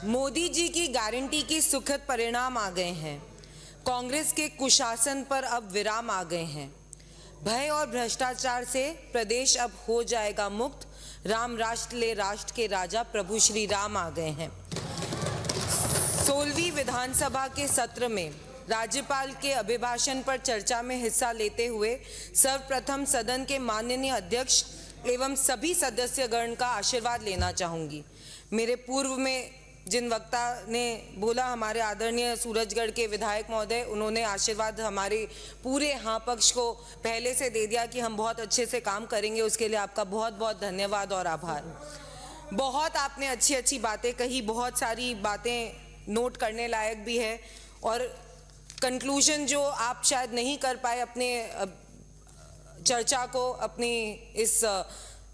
मोदी जी की गारंटी की सुखद परिणाम आ गए हैं। कांग्रेस के कुशासन पर अब विराम आ गए हैं। भय और भ्रष्टाचार से प्रदेश अब हो जाएगा मुक्त। राम राष्ट्र ले राष्ट्र के राजा प्रभु श्री राम आ गए हैं। 16वीं विधानसभा के सत्र में राज्यपाल के अभिभाषण पर चर्चा में हिस्सा लेते हुए सर्वप्रथम सदन के माननीय अध्यक्ष एवं सभी सदस्यगण का आशीर्वाद लेना चाहूँगी। मेरे पूर्व में जिन वक्ता ने बोला, हमारे आदरणीय सूरजगढ़ के विधायक महोदय, उन्होंने आशीर्वाद हमारे पूरे हाँ पक्ष को पहले से दे दिया कि हम बहुत अच्छे से काम करेंगे। उसके लिए आपका बहुत बहुत धन्यवाद और आभार। बहुत आपने अच्छी अच्छी बातें कही, बहुत सारी बातें नोट करने लायक भी है और कंक्लूजन जो आप शायद नहीं कर पाए अपने चर्चा को, अपनी इस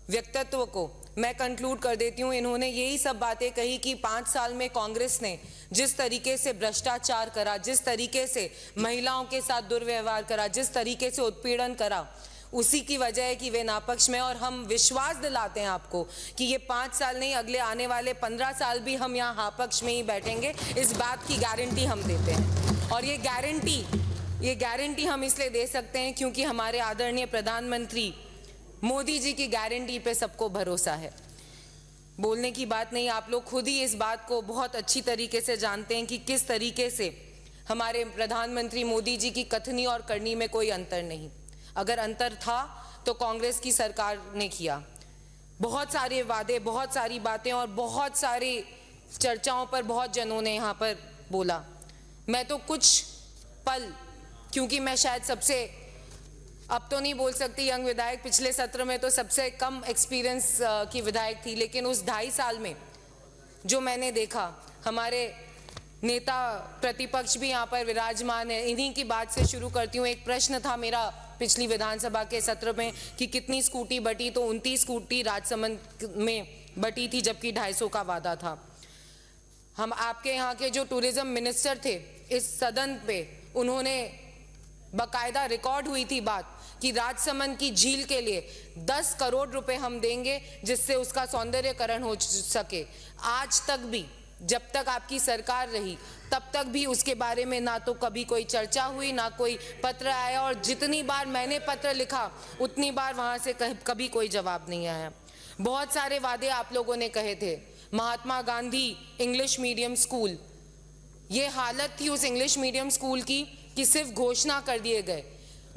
व्यक्तित्व को, मैं कंक्लूड कर देती हूँ। इन्होंने यही सब बातें कही कि 5 साल में कांग्रेस ने जिस तरीके से भ्रष्टाचार करा, जिस तरीके से महिलाओं के साथ दुर्व्यवहार करा, जिस तरीके से उत्पीड़न करा, उसी की वजह है कि वे नापक्ष में। और हम विश्वास दिलाते हैं आपको कि ये 5 साल नहीं, अगले आने वाले 15 साल भी हम यहाँ हाँ पक्ष में ही बैठेंगे। इस बात की गारंटी हम देते हैं। और ये गारंटी हम इसलिए दे सकते हैं क्योंकि हमारे आदरणीय प्रधानमंत्री मोदी जी की गारंटी पे सबको भरोसा है। बोलने की बात नहीं, आप लोग खुद ही इस बात को बहुत अच्छी तरीके से जानते हैं कि किस तरीके से हमारे प्रधानमंत्री मोदी जी की कथनी और करनी में कोई अंतर नहीं। अगर अंतर था तो कांग्रेस की सरकार ने किया। बहुत सारे वादे, बहुत सारी बातें और बहुत सारी चर्चाओं पर बहुत जनों ने यहाँ पर बोला। मैं तो कुछ पल, क्योंकि मैं शायद सबसे, अब तो नहीं बोल सकती यंग विधायक, पिछले सत्र में तो सबसे कम एक्सपीरियंस की विधायक थी, लेकिन उस 2.5 साल में जो मैंने देखा, हमारे नेता प्रतिपक्ष भी यहाँ पर विराजमान है। इन्हीं की बात से शुरू करती हूँ। एक प्रश्न था मेरा पिछली विधानसभा के सत्र में कि कितनी स्कूटी बटी, तो 29 स्कूटी राजसमंद में बटी थी, जबकि 250 का वादा था। हम आपके यहाँ के जो टूरिज्म मिनिस्टर थे इस सदन पे, उन्होंने बकायदा रिकॉर्ड हुई थी बात कि राजसमंद की झील के लिए 10 करोड़ रुपए हम देंगे जिससे उसका सौंदर्यकरण हो सके। आज तक भी, जब तक आपकी सरकार रही तब तक भी उसके बारे में ना तो कभी कोई चर्चा हुई, ना कोई पत्र आया, और जितनी बार मैंने पत्र लिखा उतनी बार वहां से कभी कोई जवाब नहीं आया। बहुत सारे वादे आप लोगों ने कहे थे। Mahatma Gandhi English medium school, ये हालत थी उस इंग्लिश मीडियम स्कूल की कि सिर्फ घोषणा कर दिए गए,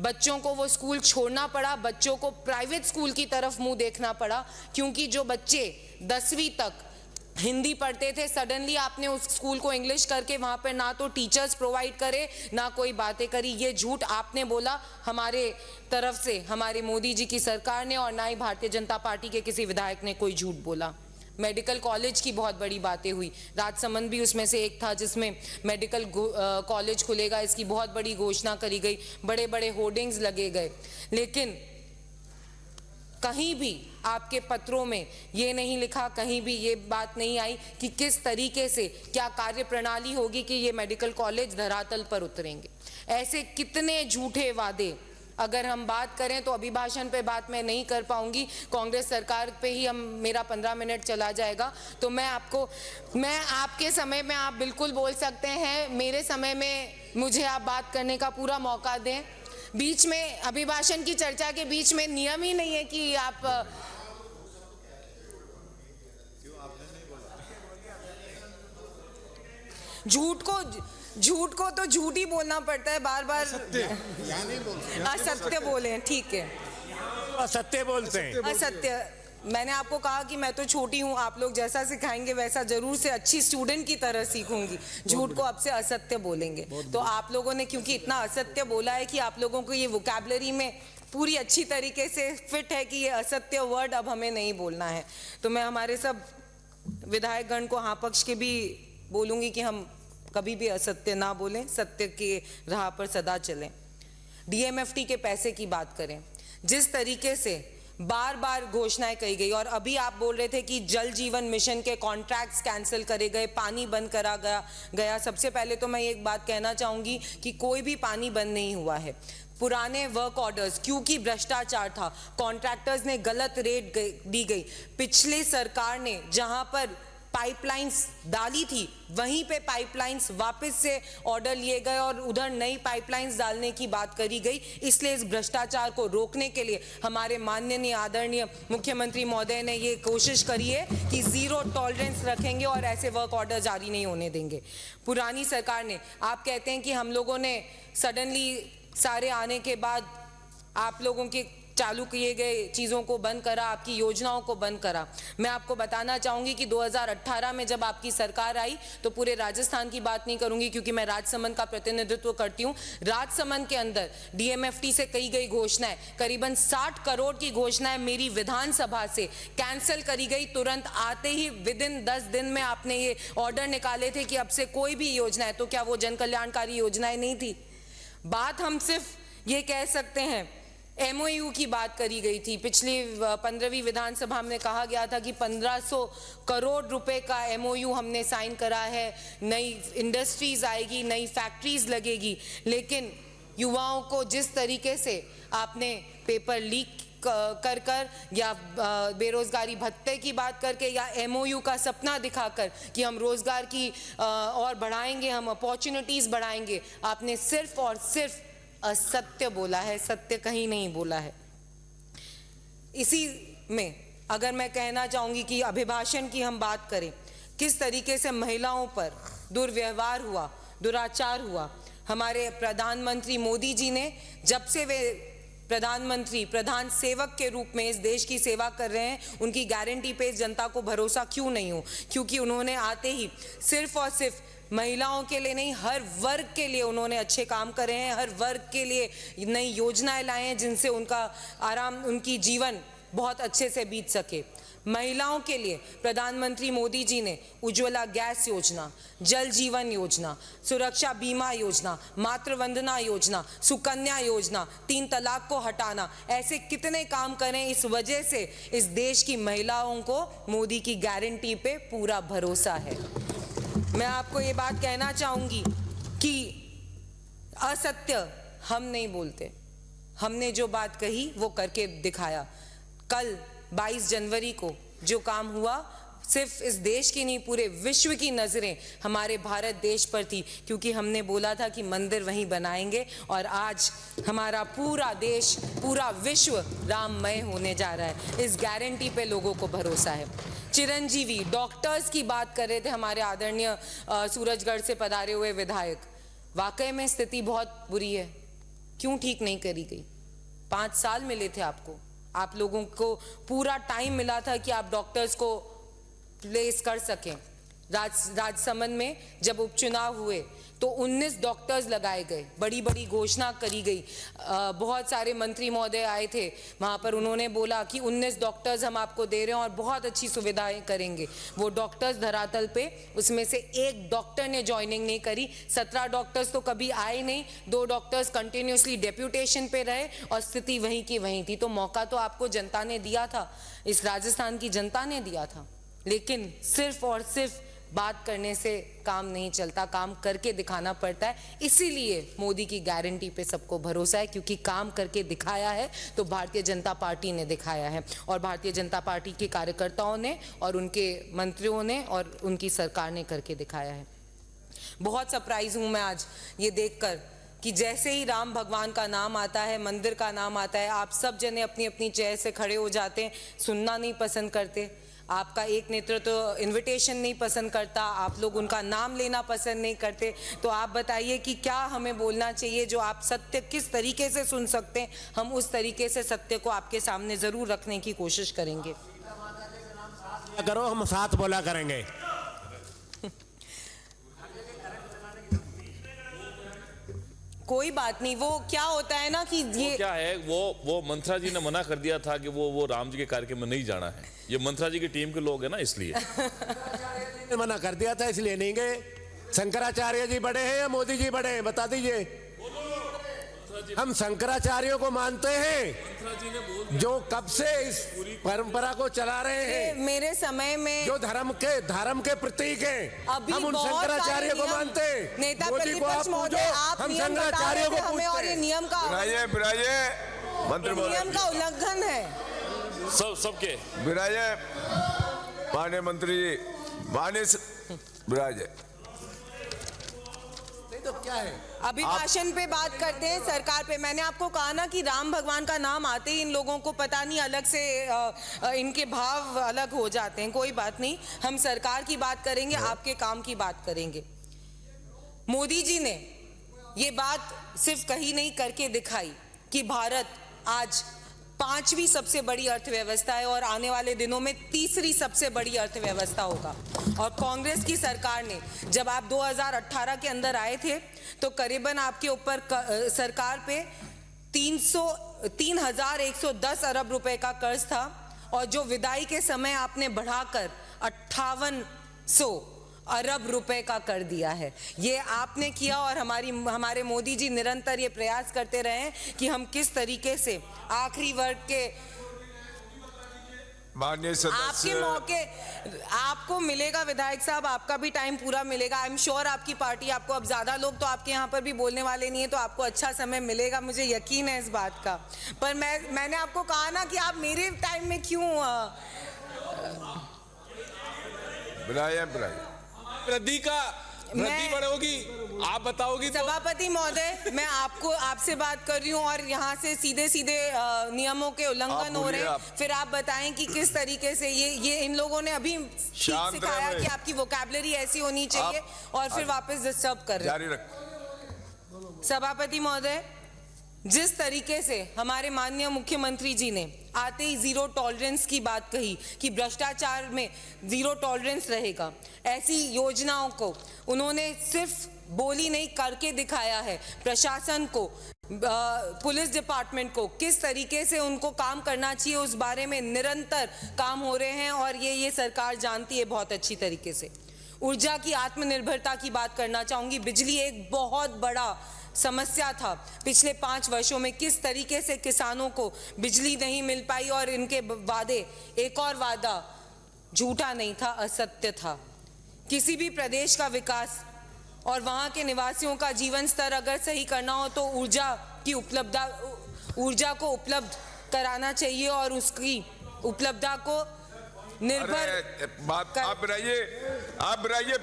बच्चों को वो स्कूल छोड़ना पड़ा, बच्चों को प्राइवेट स्कूल की तरफ मुंह देखना पड़ा, क्योंकि जो बच्चे 10वीं तक हिंदी पढ़ते थे, सडनली आपने उस स्कूल को इंग्लिश करके वहां पर ना तो टीचर्स प्रोवाइड करे, ना कोई बातें करी। ये झूठ आपने बोला, हमारे तरफ से हमारे मोदी जी की सरकार ने, और ना ही भारतीय जनता पार्टी के किसी विधायक ने कोई झूठ बोला। मेडिकल कॉलेज की बहुत बड़ी बातें हुई, राजसमंद भी उसमें से एक था जिसमें मेडिकल कॉलेज खुलेगा, इसकी बहुत बड़ी घोषणा करी गई, बड़े बड़े होर्डिंग्स लगे गए, लेकिन कहीं भी आपके पत्रों में ये नहीं लिखा, कहीं भी ये बात नहीं आई कि किस तरीके से, क्या कार्य प्रणाली होगी कि ये मेडिकल कॉलेज धरातल पर उतरेंगे। ऐसे कितने झूठे वादे। अगर हम बात करें तो अभिभाषण पे बात मैं नहीं कर पाऊंगी, कांग्रेस सरकार पे ही मेरा 15 मिनट चला जाएगा। तो मैं आपके समय में आप बिल्कुल बोल सकते हैं, मेरे समय में मुझे आप बात करने का पूरा मौका दें। बीच में अभिभाषण की चर्चा के बीच में नियम ही नहीं है कि आप झूठ को तो झूठ ही बोलना पड़ता है, बार बार असत्य बोले, ठीक है, असत्य बोलते हैं, असत्य। मैंने आपको कहा कि मैं तो छोटी हूँ, आप लोग जैसा सिखाएंगे वैसा जरूर से अच्छी स्टूडेंट की तरह सीखूंगी। झूठ को अब से असत्य बोलेंगे। तो आप लोगों ने क्योंकि इतना असत्य बोला है कि आप लोगों को ये वोकैबुलरी में पूरी अच्छी तरीके से फिट है कि ये असत्य वर्ड अब हमें नहीं बोलना है। तो मैं हमारे सब विधायकगण को हाँ पक्ष के भी बोलूंगी कि हम कभी भी असत्य ना बोलें, सत्य के राह पर सदा चलें। DMFT के पैसे की बात करें, जिस तरीके से बार बार घोषणाएं कही गई, और अभी आप बोल रहे थे कि जल जीवन मिशन के कॉन्ट्रैक्ट्स कैंसिल करे गए, पानी बंद करा गया। सबसे पहले तो मैं एक बात कहना चाहूंगी कि कोई भी पानी बंद नहीं हुआ है। पुराने वर्क ऑर्डर्स, क्योंकि भ्रष्टाचार था, कॉन्ट्रैक्टर्स ने गलत रेट दी गई। पिछली सरकार ने जहां पर पाइपलाइंस डाली थी वहीं पे पाइपलाइंस वापस से ऑर्डर लिए गए और उधर नई पाइपलाइंस डालने की बात करी गई। इसलिए इस भ्रष्टाचार को रोकने के लिए हमारे माननीय आदरणीय मुख्यमंत्री महोदय ने ये कोशिश करी है कि जीरो टॉलरेंस रखेंगे और ऐसे वर्क ऑर्डर जारी नहीं होने देंगे। पुरानी सरकार ने, आप कहते हैं कि हम लोगों ने सडनली सारे आने के बाद आप लोगों के चालू किए गए चीज़ों को बंद करा, आपकी योजनाओं को बंद करा। मैं आपको बताना चाहूँगी कि 2018 में जब आपकी सरकार आई तो पूरे राजस्थान की बात नहीं करूँगी क्योंकि मैं राजसमंद का प्रतिनिधित्व करती हूँ। राजसमंद के अंदर डीएमएफटी से कही गई घोषणाएं, करीबन 60 करोड़ की घोषणाएं मेरी विधानसभा से कैंसिल करी गई। तुरंत आते ही विदिन 10 दिन में आपने ये ऑर्डर निकाले थे कि अब से कोई भी योजना है, तो क्या वो जन कल्याणकारी योजनाएं नहीं थी? बात हम सिर्फ ये कह सकते हैं, एमओयू की बात करी गई थी। पिछली 15वीं विधानसभा में कहा गया था कि 1500 करोड़ रुपए का एमओयू हमने साइन करा है, नई इंडस्ट्रीज आएगी, नई फैक्ट्रीज लगेगी। लेकिन युवाओं को जिस तरीके से आपने पेपर लीक कर या बेरोजगारी भत्ते की बात करके या एमओयू का सपना दिखाकर कि हम रोजगार की और बढ़ाएंगे, हम अपॉर्चुनिटीज बढ़ाएंगे, आपने सिर्फ और सिर्फ असत्य बोला है, सत्य कहीं नहीं बोला है। इसी में अगर मैं कहना चाहूंगी कि अभिभाषण की हम बात करें, किस तरीके से महिलाओं पर दुर्व्यवहार हुआ, दुराचार हुआ। हमारे प्रधानमंत्री मोदी जी ने जब से वे प्रधानमंत्री, प्रधान सेवक के रूप में इस देश की सेवा कर रहे हैं, उनकी गारंटी पे जनता को भरोसा क्यों नहीं हो? क्योंकि उन्होंने आते ही सिर्फ और सिर्फ महिलाओं के लिए नहीं, हर वर्ग के लिए उन्होंने अच्छे काम करे हैं, हर वर्ग के लिए नई योजनाएं लाए हैं जिनसे उनकी जीवन बहुत अच्छे से बीत सके। महिलाओं के लिए प्रधानमंत्री मोदी जी ने उज्ज्वला गैस योजना, जल जीवन योजना, सुरक्षा बीमा योजना, मातृ वंदना योजना, सुकन्या योजना, 3 तलाक को हटाना, ऐसे कितने काम करें। इस वजह से इस देश की महिलाओं को मोदी की गारंटी पे पूरा भरोसा है। मैं आपको ये बात कहना चाहूंगी कि असत्य हम नहीं बोलते, हमने जो बात कही वो करके दिखाया। कल 22 जनवरी को जो काम हुआ, सिर्फ इस देश की नहीं पूरे विश्व की नजरें हमारे भारत देश पर थी, क्योंकि हमने बोला था कि मंदिर वहीं बनाएंगे और आज हमारा पूरा देश, पूरा विश्व राममय होने जा रहा है। इस गारंटी पे लोगों को भरोसा है। चिरंजीवी डॉक्टर्स की बात कर रहे थे हमारे आदरणीय सूरजगढ़ से पधारे हुए विधायक। वाकई में स्थिति बहुत बुरी है। क्यों ठीक नहीं करी गई? 5 साल मिले थे आपको, आप लोगों को पूरा टाइम मिला था कि आप डॉक्टर्स को प्लेस कर सकें। राजसमंद में जब उपचुनाव हुए तो 19 डॉक्टर्स लगाए गए, बड़ी बड़ी घोषणा करी गई। बहुत सारे मंत्री महोदय आए थे वहाँ पर, उन्होंने बोला कि 19 डॉक्टर्स हम आपको दे रहे हैं और बहुत अच्छी सुविधाएं करेंगे। वो डॉक्टर्स धरातल पे, उसमें से एक डॉक्टर ने ज्वाइनिंग नहीं करी। 17 डॉक्टर्स तो कभी आए नहीं, 2 डॉक्टर्स कंटिन्यूसली डेप्यूटेशन पे रहे और स्थिति वहीं की वहीं थी। तो मौका तो आपको जनता ने दिया था, इस राजस्थान की जनता ने दिया था, लेकिन सिर्फ और सिर्फ बात करने से काम नहीं चलता, काम करके दिखाना पड़ता है। इसीलिए मोदी की गारंटी पे सबको भरोसा है, क्योंकि काम करके दिखाया है तो भारतीय जनता पार्टी ने दिखाया है और भारतीय जनता पार्टी के कार्यकर्ताओं ने और उनके मंत्रियों ने और उनकी सरकार ने करके दिखाया है। बहुत सरप्राइज हूं मैं आज ये देखकर कि जैसे ही राम भगवान का नाम आता है, मंदिर का नाम आता है, आप सब जने अपनी अपनी चेयर से खड़े हो जाते हैं, सुनना नहीं पसंद करते। आपका एक नेतृत्व तो इनविटेशन नहीं पसंद करता, आप लोग उनका नाम लेना पसंद नहीं करते। तो आप बताइए कि क्या हमें बोलना चाहिए जो आप सत्य किस तरीके से सुन सकते हैं, हम उस तरीके से सत्य को आपके सामने जरूर रखने की कोशिश करेंगे। करो, हम साथ बोला करेंगे। कोई बात नहीं, वो क्या होता है ना कि ये क्या है, वो मंत्रा जी ने मना कर दिया था कि वो राम जी के कार्यक्रम में नहीं जाना है। ये मंत्रा जी की टीम के लोग हैं ना, इसलिए मना कर दिया था, इसलिए नहीं गए। शंकराचार्य जी बड़े हैं या मोदी जी बड़े हैं, बता दीजिए। हम शंकराचार्यों को मानते हैं जो कब से इस परंपरा को चला रहे हैं। मेरे समय में जो धर्म के प्रतीक हैं, हम उन शंकराचार्य को मानते हैं। नेता मोदी को आप पूछो, हम शंकराचार्य को पूछते हैं। और ये नियम का नियम का उल्लंघन है। सबके विराजे माननीय मंत्री जी, माननीय विराज है। नहीं तो क्या है? अभिभाषण पे बात करते हैं, सरकार पे। मैंने आपको कहा ना कि राम भगवान का नाम आते ही इन लोगों को पता नहीं अलग से इनके भाव अलग हो जाते हैं। कोई बात नहीं, हम सरकार की बात करेंगे, आपके काम की बात करेंगे। मोदी जी ने ये बात सिर्फ कही नहीं, करके दिखाई कि भारत आज 5वीं सबसे बड़ी अर्थव्यवस्था है और आने वाले दिनों में 3री सबसे बड़ी अर्थव्यवस्था होगा। और कांग्रेस की सरकार ने, जब आप 2018 के अंदर आए थे तो करीबन आपके ऊपर सरकार पे 3,110 अरब रुपए का कर्ज था, और जो विदाई के समय आपने बढ़ाकर 5800 अरब रुपए का कर दिया है। ये आपने किया, और हमारे मोदी जी निरंतर ये प्रयास करते रहे हैं कि हम किस तरीके से आखिरी वर्ग के माननीय आपके सदस्य, मौके आपको मिलेगा विधायक साहब, आपका भी टाइम पूरा मिलेगा। आई एम श्योर आपकी पार्टी आपको, अब ज्यादा लोग तो आपके यहाँ पर भी बोलने वाले नहीं है, तो आपको अच्छा समय मिलेगा, मुझे यकीन है इस बात का। पर मैंने आपको कहा ना कि आप मेरे टाइम में क्यों विराज वृद्धि बढ़ोगी, आप बताओगी तो। सभापति महोदय, मैं आपसे बात कर रही हूँ और यहाँ से सीधे सीधे नियमों के उल्लंघन हो रहे हैं। फिर आप बताएं कि किस तरीके से ये इन लोगों ने अभी सिखाया कि आपकी वोकैबुलरी ऐसी होनी चाहिए, और फिर वापस डिस्टर्ब कर रहे हैं। जारी रख। सभापति महोदय, जिस तरीके से हमारे माननीय मुख्यमंत्री जी ने आते ही जीरो टॉलरेंस की बात कही कि भ्रष्टाचार में जीरो टॉलरेंस रहेगा, ऐसी योजनाओं को उन्होंने सिर्फ बोली नहीं, करके दिखाया है। प्रशासन को, पुलिस डिपार्टमेंट को किस तरीके से उनको काम करना चाहिए उस बारे में निरंतर काम हो रहे हैं, और ये सरकार जानती है बहुत अच्छी तरीके से। ऊर्जा की आत्मनिर्भरता की बात करना चाहूंगी। बिजली एक बहुत बड़ा समस्या था पिछले 5 वर्षों में, किस तरीके से किसानों को बिजली नहीं मिल पाई, और इनके वादे, एक और वादा झूठा नहीं था, असत्य था। किसी भी प्रदेश का विकास और वहां के निवासियों का जीवन स्तर अगर सही करना हो तो ऊर्जा को उपलब्ध कराना चाहिए, और उसकी उपलब्धता को निर्भर बात आप बनाइए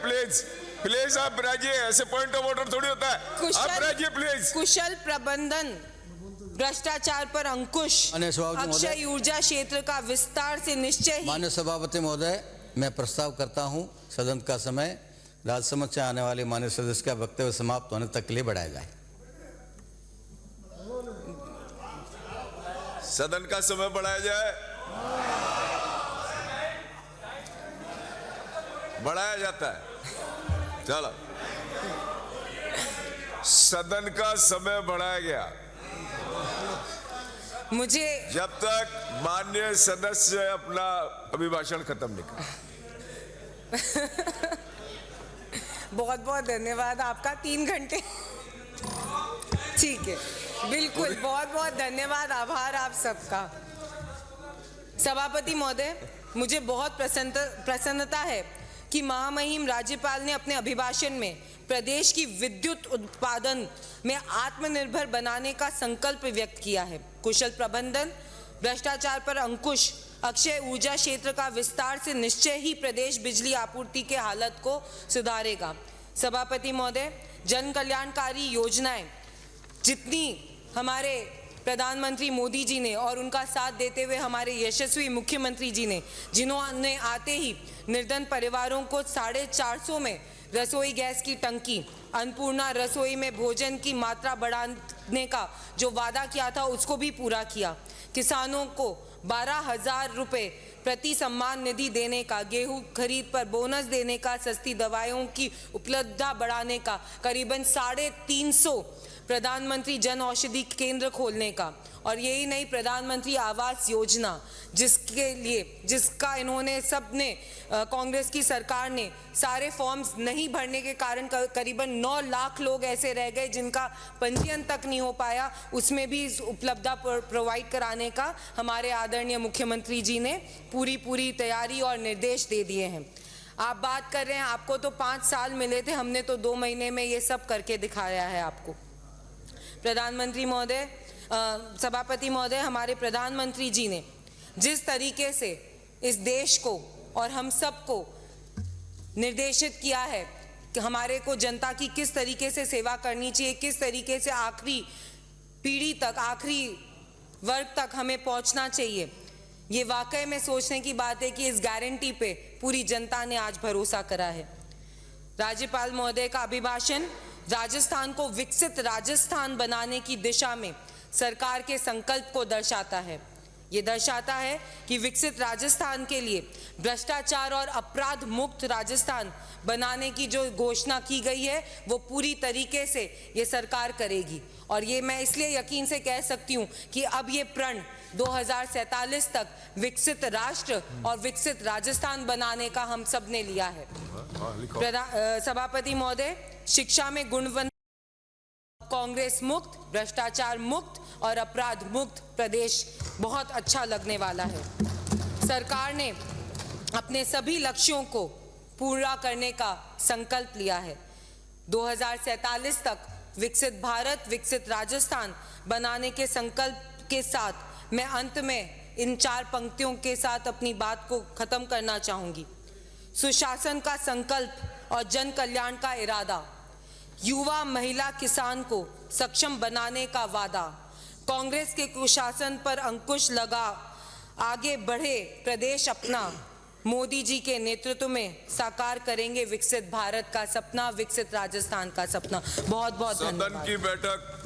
प्लीज आप बनाइए, ऐसे पॉइंट ऑफ ऑर्डर थोड़ी होता है। आप बनाइए प्लीज। कुशल प्रबंधन, भ्रष्टाचार पर अंकुश, अक्षय ऊर्जा क्षेत्र का विस्तार से निश्चय ही। माननीय सभापति महोदय, मैं प्रस्ताव करता हूं सदन का समय राजसमझ से आने वाले माननीय सदस्य का वक्तव्य समाप्त होने तक के लिए बढ़ाया जाए। सदन का समय बढ़ाया जाए। बढ़ाया जाता है। चलो, सदन का समय बढ़ाया गया। मुझे जब तक माननीय सदस्य अपना अभिभाषण खत्म नहीं कर। बहुत बहुत धन्यवाद आपका, 3 घंटे। ठीक है, बिल्कुल, बहुत बहुत धन्यवाद, आभार आप सबका। सभापति महोदय, मुझे बहुत प्रसन्नता है कि महामहिम राज्यपाल ने अपने अभिभाषण में प्रदेश की विद्युत उत्पादन में आत्मनिर्भर बनाने का संकल्प व्यक्त किया है। कुशल प्रबंधन, भ्रष्टाचार पर अंकुश, अक्षय ऊर्जा क्षेत्र का विस्तार से निश्चय ही प्रदेश बिजली आपूर्ति के हालत को सुधारेगा। सभापति महोदय, जन कल्याणकारी योजनाएं जितनी हमारे प्रधानमंत्री मोदी जी ने और उनका साथ देते हुए हमारे यशस्वी मुख्यमंत्री जी ने, जिन्होंने आते ही निर्धन परिवारों को 450 में रसोई गैस की टंकी, अन्नपूर्णा रसोई में भोजन की मात्रा बढ़ाने का जो वादा किया था उसको भी पूरा किया। किसानों को 12,000 रुपये प्रति सम्मान निधि देने का, गेहूं खरीद पर बोनस देने का, सस्ती दवाइयों की उपलब्धता बढ़ाने का, करीबन 350 प्रधानमंत्री जन औषधि केंद्र खोलने का, और यही नहीं, प्रधानमंत्री आवास योजना जिसका इन्होंने सबने, कांग्रेस की सरकार ने सारे फॉर्म्स नहीं भरने के कारण करीबन 9 लाख लोग ऐसे रह गए जिनका पंजीयन तक नहीं हो पाया, उसमें भी उपलब्धता प्रोवाइड कराने का हमारे आदरणीय मुख्यमंत्री जी ने पूरी तैयारी और निर्देश दे दिए हैं। आप बात कर रहे हैं आपको तो 5 साल मिले थे, हमने तो 2 महीने में ये सब करके दिखाया है आपको। प्रधानमंत्री महोदय, सभापति महोदय, हमारे प्रधानमंत्री जी ने जिस तरीके से इस देश को और हम सबको निर्देशित किया है कि हमारे को जनता की किस तरीके से सेवा करनी चाहिए, किस तरीके से आखिरी पीढ़ी तक, आखिरी वर्ग तक हमें पहुंचना चाहिए। ये वाकई में सोचने की बात है कि इस गारंटी पे पूरी जनता ने आज भरोसा करा है। राज्यपाल महोदय का अभिभाषण राजस्थान को विकसित राजस्थान बनाने की दिशा में सरकार के संकल्प को दर्शाता है। ये दर्शाता है कि विकसित राजस्थान के लिए भ्रष्टाचार और अपराध मुक्त राजस्थान बनाने की जो घोषणा की गई है वो पूरी तरीके से ये सरकार करेगी। और ये मैं इसलिए यकीन से कह सकती हूँ कि अब ये प्रण 2047 तक विकसित राष्ट्र और विकसित राजस्थान बनाने का हम सब ने लिया है। सभापति महोदय, शिक्षा में गुणवत्ता, कांग्रेस मुक्त, भ्रष्टाचार मुक्त और अपराध मुक्त प्रदेश बहुत अच्छा लगने वाला है। सरकार ने अपने सभी लक्ष्यों को पूरा करने का संकल्प लिया है। 2047 तक विकसित भारत, विकसित राजस्थान बनाने के संकल्प के साथ मैं अंत में इन 4 पंक्तियों के साथ अपनी बात को खत्म करना चाहूंगी। सुशासन का संकल्प और जन कल्याण का इरादा, युवा, महिला, किसान को सक्षम बनाने का वादा, कांग्रेस के कुशासन पर अंकुश लगा आगे बढ़े प्रदेश अपना, मोदी जी के नेतृत्व में साकार करेंगे विकसित भारत का सपना, विकसित राजस्थान का सपना। बहुत बहुत सदन धन्यवाद। की बैठक